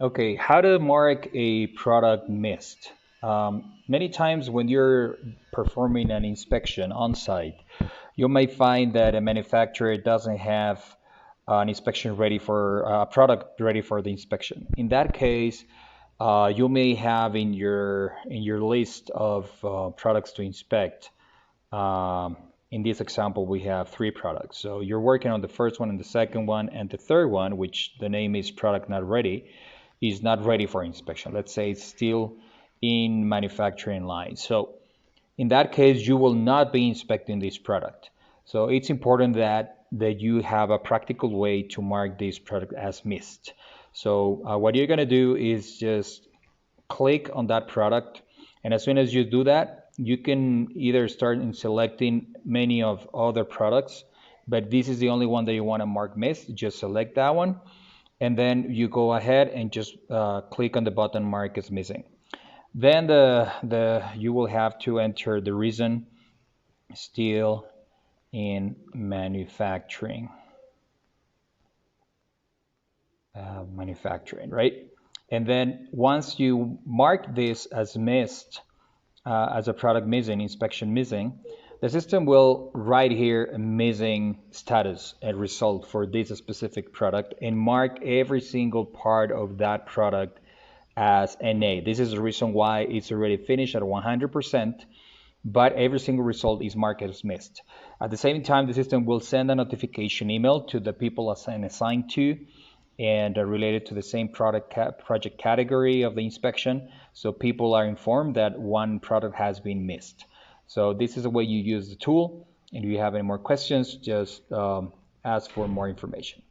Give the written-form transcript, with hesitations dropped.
Okay, how to mark a product missed. Many times when you're performing an inspection on site, you may find that a manufacturer doesn't have an inspection ready for a product ready for the inspection. In that case, you may have in your list of products to inspect. Um, in this example, we have three products. So you're working on the first one and the second one, and the third one, which the name is product not ready, is not ready for inspection. Let's say it's still in manufacturing line. So in that case, you will not be inspecting this product. So it's important that you have a practical way to mark this product as missed. So what you're going to do is just click on that product, and as soon as you do that, you can either start in selecting many of other products, but this is the only one that you want to mark missed. Just select that one, and then you go ahead and just click on the button mark as missing. Then the you will have to enter the reason, still in manufacturing, right? And then once you mark this as missed, as a product missing, inspection missing, the system will write here a missing status and result for this specific product and mark every single part of that product as NA. This is the reason why it's already finished at 100%, but every single result is marked as missed. At the same time, the system will send a notification email to the people assigned to and related to the same project category of the inspection, so people are informed that one product has been missed. So this is the way you use the tool, and if you have any more questions, just ask for more information.